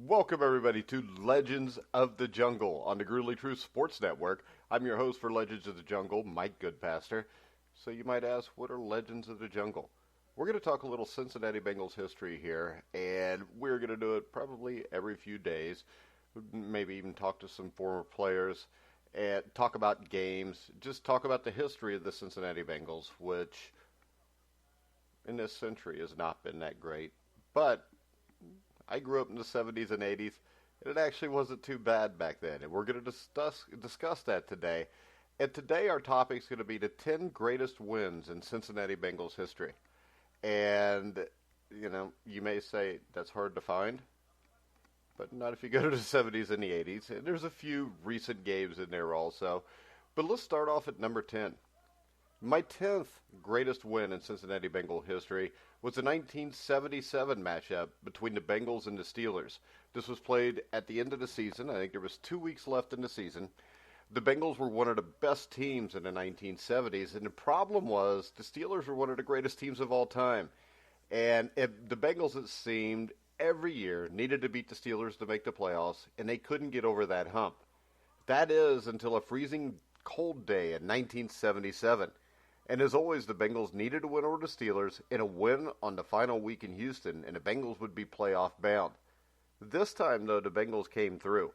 Welcome, everybody, to Legends of the Jungle on the Gruely True Sports Network. I'm your host for Legends of the Jungle, Mike Goodpaster. So you might ask, what are Legends of the Jungle? We're going to talk a little Cincinnati Bengals history here, and we're going to do it probably every few days. Maybe even talk to some former players and talk about games. Just talk about the history of the Cincinnati Bengals, which in this century has not been that great. But I grew up in the 70s and 80s, and it actually wasn't too bad back then. And we're going to discuss that today. And today our topic is going to be the 10 greatest wins in Cincinnati Bengals history. And, you may say that's hard to find, but not if you go to the 70s and the 80s. And there's a few recent games in there also. But let's start off at number 10. My 10th greatest win in Cincinnati Bengal history was the 1977 matchup between the Bengals and the Steelers. This was played at the end of the season. I think there was 2 weeks left in the season. The Bengals were one of the best teams in the 1970s, and the problem was the Steelers were one of the greatest teams of all time. And the Bengals, it seemed, every year needed to beat the Steelers to make the playoffs, and they couldn't get over that hump. That is until a freezing cold day in 1977. And as always, the Bengals needed to win over the Steelers in a win on the final week in Houston, and the Bengals would be playoff bound. This time, though, the Bengals came through.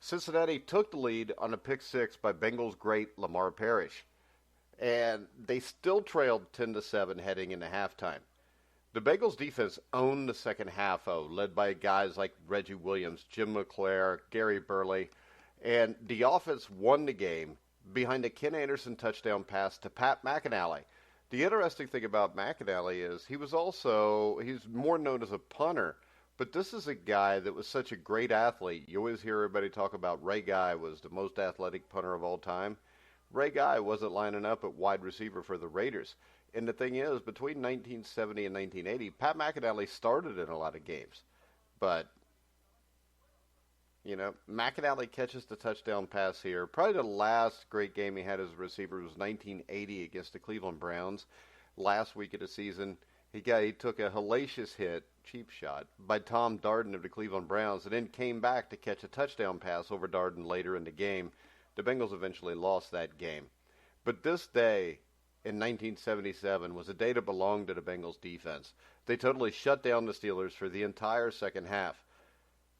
Cincinnati took the lead on a pick six by Bengals great Lamar Parrish, and they still trailed 10-7 heading into halftime. The Bengals defense owned the second half, though, led by guys like Reggie Williams, Jim LeClaire, Gary Burley, and the offense won the game behind a Ken Anderson touchdown pass to Pat McInally. The interesting thing about McInally is he's more known as a punter, but this is a guy that was such a great athlete. You always hear everybody talk about Ray Guy was the most athletic punter of all time. Ray Guy wasn't lining up at wide receiver for the Raiders. And the thing is, between 1970 and 1980, Pat McInally started in a lot of games. But McInally catches the touchdown pass here. Probably the last great game he had as a receiver was 1980 against the Cleveland Browns. Last week of the season, he took a hellacious hit, cheap shot, by Tom Darden of the Cleveland Browns, and then came back to catch a touchdown pass over Darden later in the game. The Bengals eventually lost that game. But this day in 1977 was a day that belonged to the Bengals defense. They totally shut down the Steelers for the entire second half.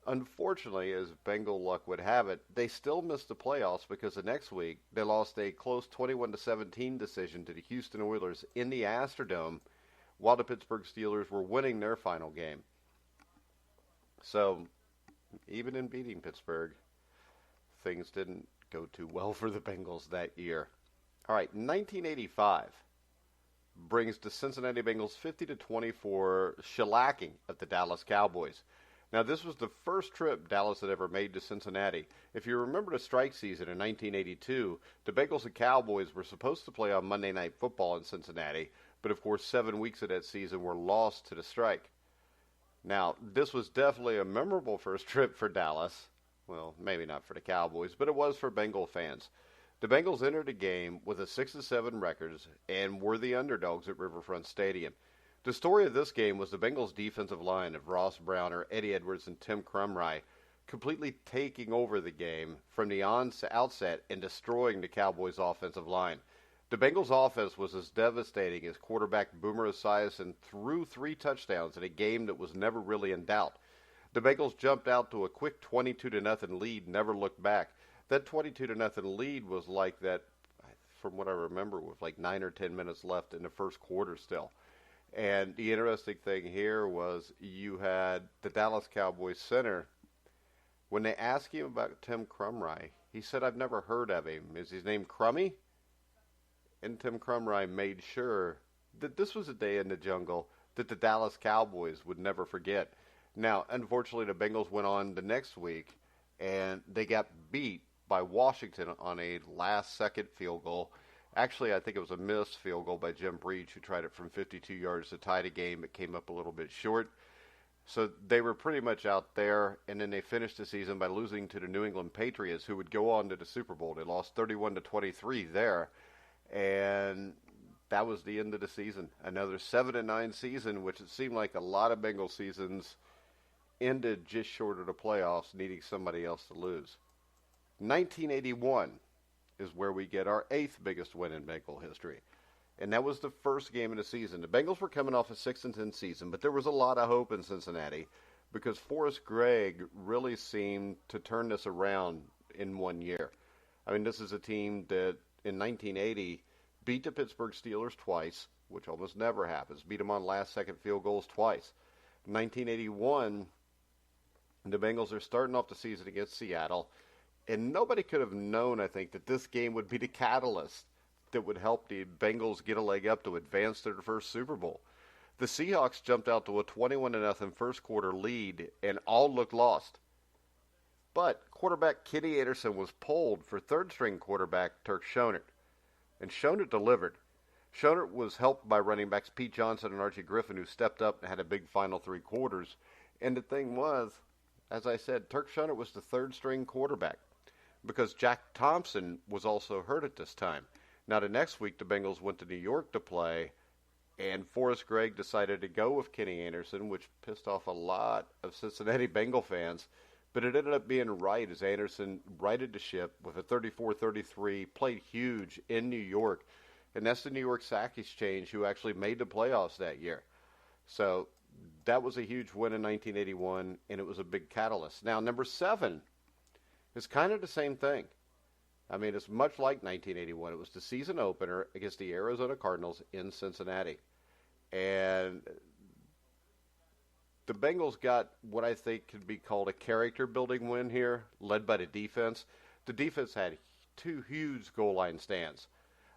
Unfortunately, as Bengal luck would have it, they still missed the playoffs because the next week they lost a close 21-17 decision to the Houston Oilers in the Astrodome, while the Pittsburgh Steelers were winning their final game. So, even in beating Pittsburgh, things didn't go too well for the Bengals that year. All right, 1985 brings the Cincinnati Bengals 50-24 shellacking of the Dallas Cowboys. Now, this was the first trip Dallas had ever made to Cincinnati. If you remember the strike season in 1982, the Bengals and Cowboys were supposed to play on Monday Night Football in Cincinnati, but of course 7 weeks of that season were lost to the strike. Now, this was definitely a memorable first trip for Dallas. Well, maybe not for the Cowboys, but it was for Bengal fans. The Bengals entered the game with a 6-7 record and were the underdogs at Riverfront Stadium. The story of this game was the Bengals' defensive line of Ross Browner, Eddie Edwards, and Tim Crumry completely taking over the game from the outset and destroying the Cowboys' offensive line. The Bengals' offense was as devastating as quarterback Boomer Esiason threw 3 touchdowns in a game that was never really in doubt. The Bengals jumped out to a quick 22-0 lead, never looked back. That 22-0 lead was like that, from what I remember, with like 9 or 10 minutes left in the first quarter still. And the interesting thing here was you had the Dallas Cowboys center. When they asked him about Tim Crumry, he said, "I've never heard of him. Is his name Crummy?" And Tim Crumry made sure that this was a day in the jungle that the Dallas Cowboys would never forget. Now, unfortunately, the Bengals went on the next week, and they got beat by Washington on a last-second field goal. Actually, I think it was a missed field goal by Jim Breach, who tried it from 52 yards to tie the game. It came up a little bit short. So they were pretty much out there, and then they finished the season by losing to the New England Patriots, who would go on to the Super Bowl. They lost 31-23 there, and that was the end of the season. Another 7-9 season, which it seemed like a lot of Bengals seasons ended just short of the playoffs, needing somebody else to lose. 1981 is where we get our 8th biggest win in Bengal history. And that was the first game of the season. The Bengals were coming off a 6-10 season, but there was a lot of hope in Cincinnati because Forrest Gregg really seemed to turn this around in 1 year. I mean, this is a team that in 1980 beat the Pittsburgh Steelers twice, which almost never happens. Beat them on last-second field goals twice. In 1981, the Bengals are starting off the season against Seattle, and nobody could have known, I think, that this game would be the catalyst that would help the Bengals get a leg up to advance to their first Super Bowl. The Seahawks jumped out to a 21-0 first quarter lead, and all looked lost. But quarterback Kenny Anderson was pulled for third-string quarterback Turk Schonert, and Schonert delivered. Schonert was helped by running backs Pete Johnson and Archie Griffin, who stepped up and had a big final 3 quarters. And the thing was, as I said, Turk Schonert was the third-string quarterback because Jack Thompson was also hurt at this time. Now, the next week, the Bengals went to New York to play, and Forrest Gregg decided to go with Kenny Anderson, which pissed off a lot of Cincinnati Bengal fans. But it ended up being right as Anderson righted the ship with a 34-33, played huge in New York. And that's the New York Sack Exchange who actually made the playoffs that year. So that was a huge win in 1981, and it was a big catalyst. Now, number 7 is kind of the same thing. I mean, it's much like 1981. It was the season opener against the Arizona Cardinals in Cincinnati. And the Bengals got what I think could be called a character-building win here, led by the defense. The defense had 2 huge goal line stands.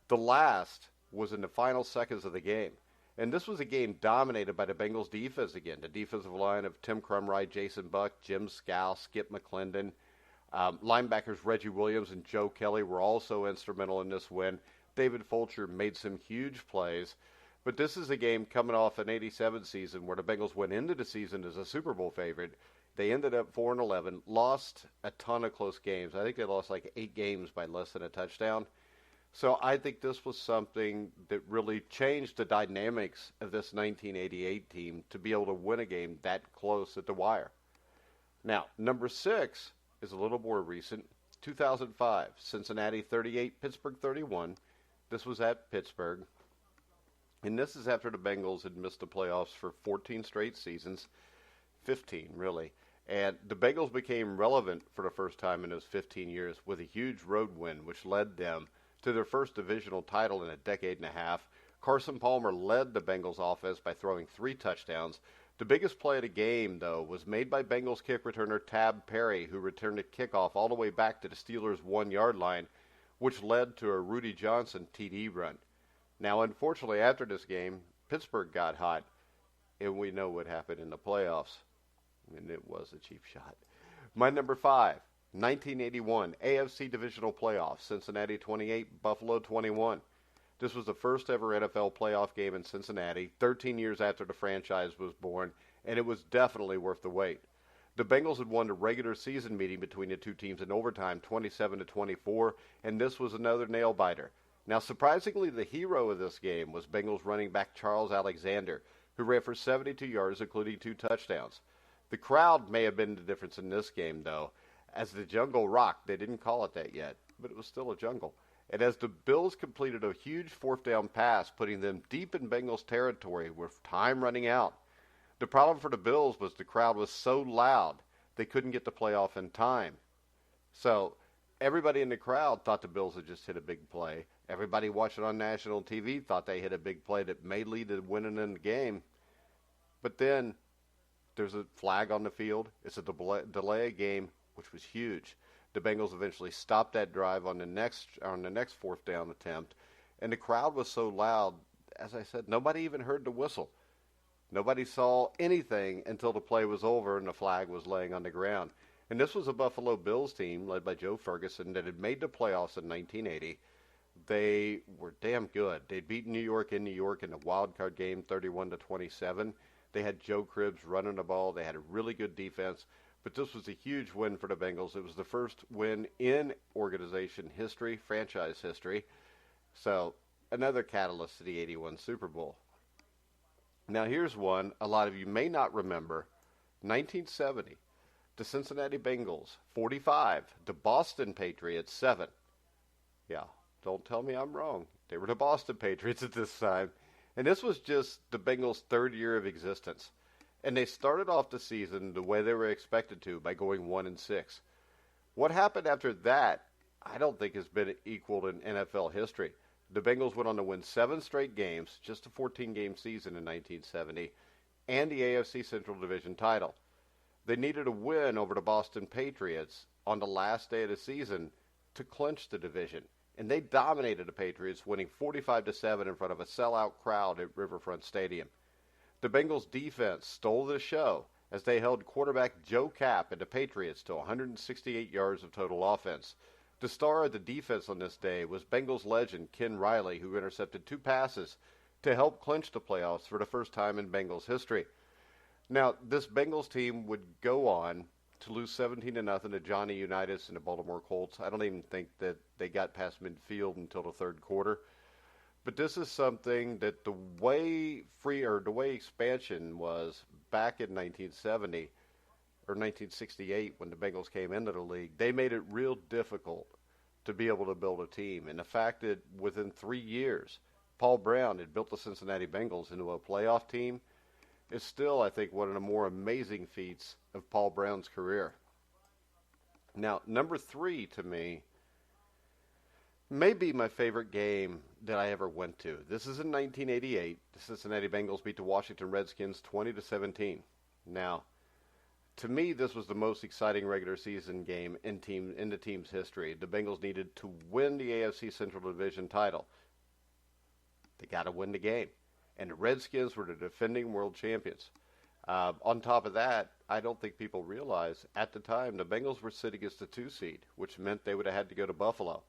The last was in the final seconds of the game. And this was a game dominated by the Bengals defense again. The defensive line of Tim Crumrye, Jason Buck, Jim Scow, Skip McClendon. Linebackers Reggie Williams and Joe Kelly were also instrumental in this win. David Fulcher made some huge plays. But this is a game coming off an 87 season where the Bengals went into the season as a Super Bowl favorite. They ended up 4-11, lost a ton of close games. I think they lost like 8 games by less than a touchdown. So I think this was something that really changed the dynamics of this 1988 team to be able to win a game that close at the wire. Now, number 6 is a little more recent. 2005, Cincinnati 38, Pittsburgh 31. This was at Pittsburgh. And this is after the Bengals had missed the playoffs for 14 straight seasons, 15 really. And the Bengals became relevant for the first time in those 15 years with a huge road win, which led them to their first divisional title in a decade and a half. Carson Palmer led the Bengals offense by throwing 3 touchdowns. The biggest play of the game, though, was made by Bengals kick returner Tab Perry, who returned a kickoff all the way back to the Steelers' 1-yard line, which led to a Rudy Johnson TD run. Now, unfortunately, after this game, Pittsburgh got hot, and we know what happened in the playoffs. And it was a cheap shot. My number 5, 1981, AFC Divisional Playoffs, Cincinnati 28, Buffalo 21. This was the first ever NFL playoff game in Cincinnati, 13 years after the franchise was born, and it was definitely worth the wait. The Bengals had won the regular season meeting between the two teams in overtime, 27-24, and this was another nail-biter. Now, surprisingly, the hero of this game was Bengals running back Charles Alexander, who ran for 72 yards, including 2 touchdowns. The crowd may have been the difference in this game, though. As the jungle rocked, they didn't call it that yet, but it was still a jungle. And as the Bills completed a huge 4th down pass, putting them deep in Bengals territory with time running out. The problem for the Bills was the crowd was so loud, they couldn't get the play off in time. So everybody in the crowd thought the Bills had just hit a big play. Everybody watching on national TV thought they hit a big play that may lead to winning in the game. But then there's a flag on the field. It's a delay of game, which was huge. The Bengals eventually stopped that drive on the next 4th down attempt, and the crowd was so loud, as I said, nobody even heard the whistle. Nobody saw anything until the play was over and the flag was laying on the ground. And this was a Buffalo Bills team led by Joe Ferguson that had made the playoffs in 1980. They were damn good. They'd beaten New York in the wild card game 31-27. They had Joe Cribbs running the ball. They had a really good defense. But this was a huge win for the Bengals. It was the first win in organization history, franchise history. So another catalyst to the 81 Super Bowl. Now here's one a lot of you may not remember, 1970, the Cincinnati Bengals, 45. The Boston Patriots, 7. Yeah, don't tell me I'm wrong. They were the Boston Patriots at this time. And this was just the Bengals' third year of existence. And they started off the season the way they were expected to, by going 1-6. What happened after that, I don't think has been equaled in NFL history. The Bengals went on to win 7 straight games, just a 14-game season in 1970, and the AFC Central Division title. They needed a win over the Boston Patriots on the last day of the season to clinch the division. And they dominated the Patriots, winning 45-7 in front of a sellout crowd at Riverfront Stadium. The Bengals defense stole the show as they held quarterback Joe Kapp and the Patriots to 168 yards of total offense. The star of the defense on this day was Bengals legend Ken Riley, who intercepted 2 passes to help clinch the playoffs for the first time in Bengals history. Now, this Bengals team would go on to lose 17-0 to Johnny Unitas and the Baltimore Colts. I don't even think that they got past midfield until the third quarter. But this is something that the way expansion was back in 1970 or 1968 when the Bengals came into the league, they made it real difficult to be able to build a team. And the fact that within 3 years, Paul Brown had built the Cincinnati Bengals into a playoff team is still, I think, one of the more amazing feats of Paul Brown's career. Now, number 3 to me may be my favorite game that I ever went to. This is in 1988. The Cincinnati Bengals beat the Washington Redskins 20-17. Now, to me, this was the most exciting regular season game in the team's history. The Bengals needed to win the AFC Central Division title. They got to win the game. And the Redskins were the defending world champions. On top of that, I don't think people realize, at the time, the Bengals were sitting as the 2 seed, which meant they would have had to go to Buffalo.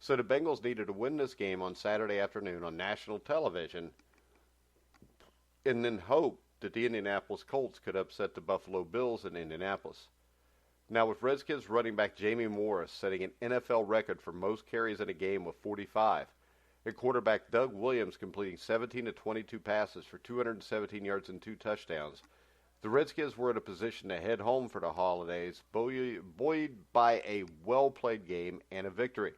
So the Bengals needed to win this game on Saturday afternoon on national television and then hope that the Indianapolis Colts could upset the Buffalo Bills in Indianapolis. Now, with Redskins running back Jamie Morris setting an NFL record for most carries in a game with 45, and quarterback Doug Williams completing 17 of 22 passes for 217 yards and 2 touchdowns, the Redskins were in a position to head home for the holidays, buoyed by a well-played game and a victory.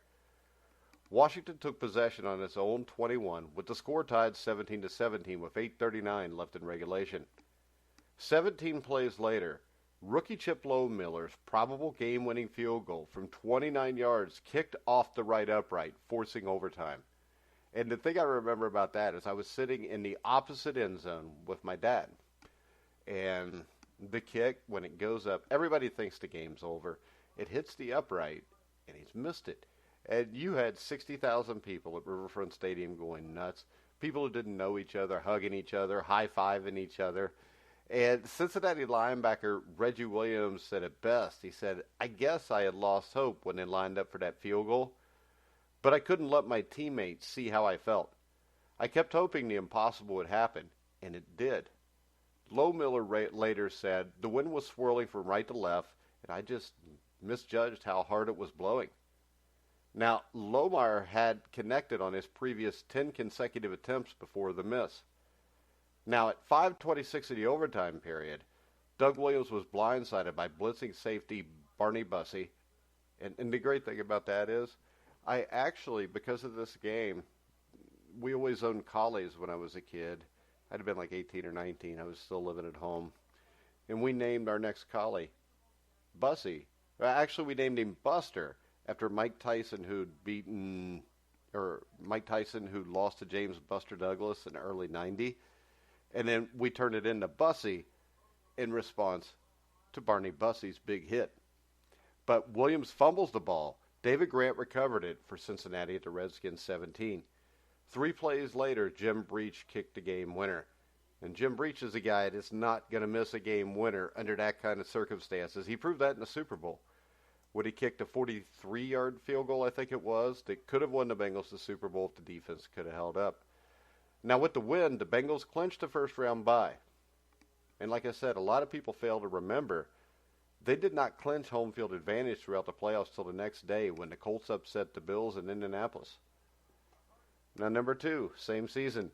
Washington took possession on its own 21, with the score tied 17-17 with 8:39 left in regulation. 17 plays later, rookie Chip Lohmiller's probable game-winning field goal from 29 yards kicked off the right upright, forcing overtime. And the thing I remember about that is I was sitting in the opposite end zone with my dad. And the kick, when it goes up, everybody thinks the game's over. It hits the upright, and he's missed it. And you had 60,000 people at Riverfront Stadium going nuts. People who didn't know each other, hugging each other, high-fiving each other. And Cincinnati linebacker Reggie Williams said it best. He said, "I guess I had lost hope when they lined up for that field goal, but I couldn't let my teammates see how I felt. I kept hoping the impossible would happen, and it did." Lohmiller later said, "The wind was swirling from right to left, and I just misjudged how hard it was blowing." Now, Lohmiller had connected on his previous 10 consecutive attempts before the miss. Now, at 5:26 of the overtime period, Doug Williams was blindsided by blitzing safety Barney Bussey. And the great thing about that is, I actually, because of this game, we always owned collies when I was a kid. I'd have been like 18 or 19. I was still living at home. And we named our next collie Bussy. Actually, we named him Buster, after Mike Tyson who lost to James Buster Douglas in early 90. And then we turned it into Bussy in response to Barney Bussey's big hit. But Williams fumbles the ball. David Grant recovered it for Cincinnati at the Redskins 17. 3 plays later, Jim Breach kicked the game winner. And Jim Breach is a guy that's not going to miss a game winner under that kind of circumstances. He proved that in the Super Bowl, when he kicked a 43-yard field goal, I think it was, that could have won the Bengals the Super Bowl if the defense could have held up. Now, with the win, the Bengals clinched the first-round bye. And like I said, a lot of people fail to remember, they did not clinch home field advantage throughout the playoffs till the next day when the Colts upset the Bills in Indianapolis. Now, number 2, same season,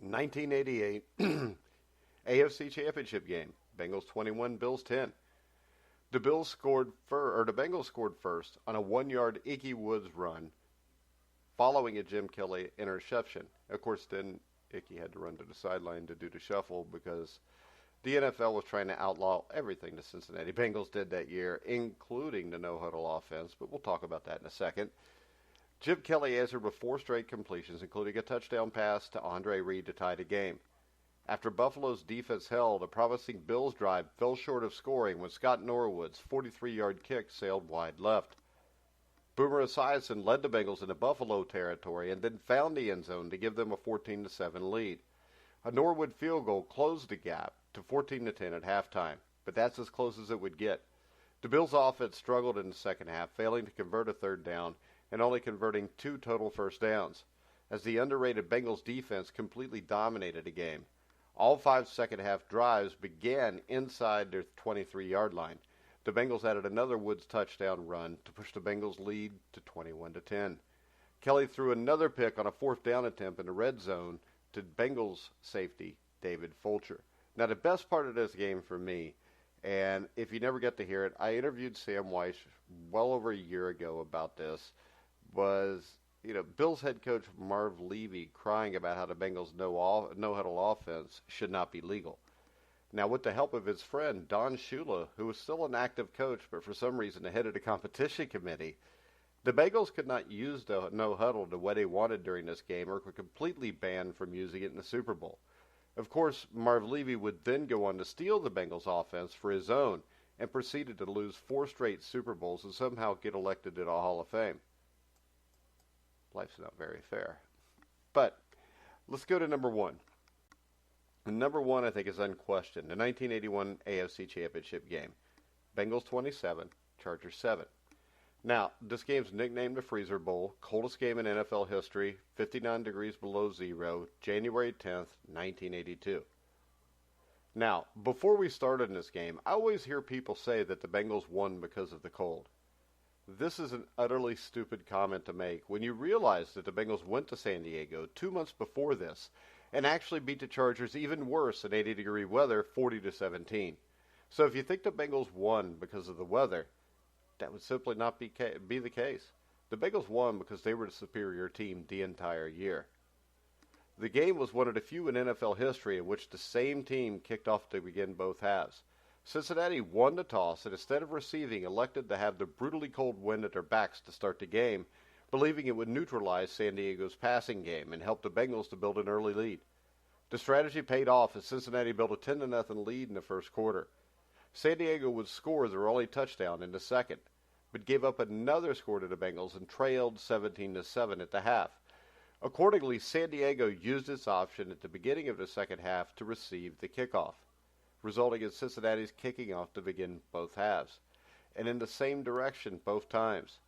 1988. AFC Championship game. Bengals 21, Bills 10. The Bengals scored first on a 1-yard Ickey Woods run following a Jim Kelly interception. Of course, then Ickey had to run to the sideline to do the shuffle because the NFL was trying to outlaw everything the Cincinnati Bengals did that year, including the no-huddle offense, but we'll talk about that in a second. Jim Kelly answered with 4 straight completions, including a touchdown pass to Andre Reed to tie the game. After Buffalo's defense held, a promising Bills drive fell short of scoring when Scott Norwood's 43-yard kick sailed wide left. Boomer Esiason led the Bengals into Buffalo territory and then found the end zone to give them a 14-7 lead. A Norwood field goal closed the gap to 14-10 at halftime, but that's as close as it would get. The Bills' offense struggled in the second half, failing to convert a third down and only converting 2 total first downs, as the underrated Bengals defense completely dominated the game. All 5 second-half drives began inside their 23-yard line. The Bengals added another Woods touchdown run to push the Bengals' lead to 21-10. Kelly threw another pick on a 4th down attempt in the red zone to Bengals safety David Fulcher. Now, the best part of this game for me, and if you never get to hear it, I interviewed Sam Weiss well over a year ago about this, was, Bills head coach Marv Levy crying about how the Bengals' no-huddle offense should not be legal. Now, with the help of his friend Don Shula, who was still an active coach but for some reason the head of the competition committee, the Bengals could not use the no-huddle the way they wanted during this game or were completely banned from using it in the Super Bowl. Of course, Marv Levy would then go on to steal the Bengals' offense for his own and proceeded to lose 4 straight Super Bowls and somehow get elected to the Hall of Fame. Life's not very fair. But let's go to number 1. And number 1, I think, is unquestioned. The 1981 AFC Championship game. Bengals 27, Chargers 7. Now, this game's nicknamed the Freezer Bowl, coldest game in NFL history, 59 degrees below zero, January 10th, 1982. Now, before we started in this game, I always hear people say that the Bengals won because of the cold. This is an utterly stupid comment to make when you realize that the Bengals went to San Diego 2 months before this and actually beat the Chargers even worse in 80-degree weather, 40-17. So if you think the Bengals won because of the weather, that would simply not be the case. The Bengals won because they were the superior team the entire year. The game was one of the few in NFL history in which the same team kicked off to begin both halves. Cincinnati won the toss and instead of receiving, elected to have the brutally cold wind at their backs to start the game, believing it would neutralize San Diego's passing game and help the Bengals to build an early lead. The strategy paid off as Cincinnati built a 10-0 lead in the first quarter. San Diego would score their only touchdown in the second, but gave up another score to the Bengals and trailed 17-7 at the half. Accordingly, San Diego used its option at the beginning of the second half to receive the kickoff, resulting in Cincinnati's kicking off to begin both halves, and in the same direction both times.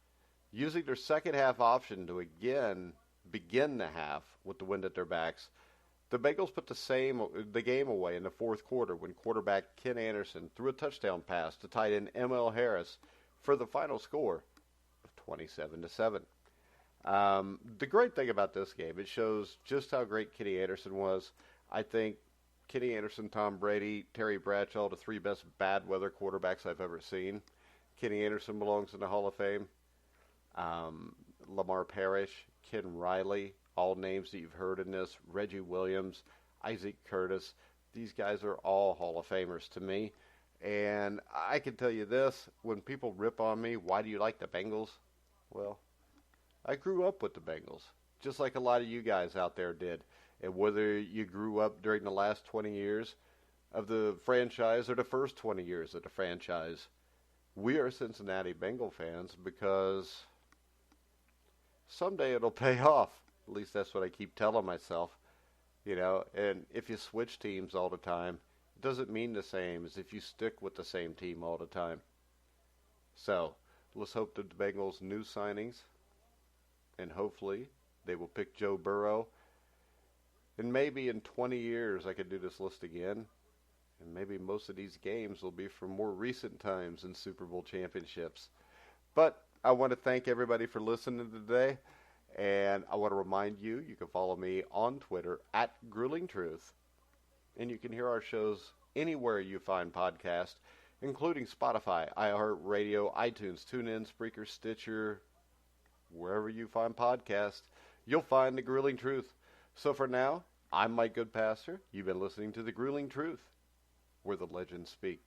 Using their second half option to again begin the half with the wind at their backs, the Bengals put the game away in the fourth quarter when quarterback Ken Anderson threw a touchdown pass to tight end M.L. Harris for the final score of 27-7. The great thing about this game, it shows just how great Kenny Anderson was. I think Kenny Anderson, Tom Brady, Terry Bradshaw, the 3 best bad weather quarterbacks I've ever seen. Kenny Anderson belongs in the Hall of Fame. Lamar Parrish, Ken Riley, all names that you've heard in this. Reggie Williams, Isaac Curtis. These guys are all Hall of Famers to me. And I can tell you this, when people rip on me, why do you like the Bengals? Well, I grew up with the Bengals, just like a lot of you guys out there did. And whether you grew up during the last 20 years of the franchise or the first 20 years of the franchise, we are Cincinnati Bengal fans because someday it'll pay off. At least that's what I keep telling myself. And if you switch teams all the time, it doesn't mean the same as if you stick with the same team all the time. So, let's hope that the Bengals' new signings, and hopefully they will pick Joe Burrow. And maybe in 20 years I could do this list again. And maybe most of these games will be from more recent times in Super Bowl championships. But I want to thank everybody for listening today. And I want to remind you, you can follow me on Twitter at Grueling Truth. and you can hear our shows anywhere you find podcasts, including Spotify, iHeartRadio, iTunes, TuneIn, Spreaker, Stitcher, wherever you find podcasts, you'll find The Grueling Truth. So for now, I'm Mike Goodpaster. You've been listening to The Grueling Truth, where the legends speak.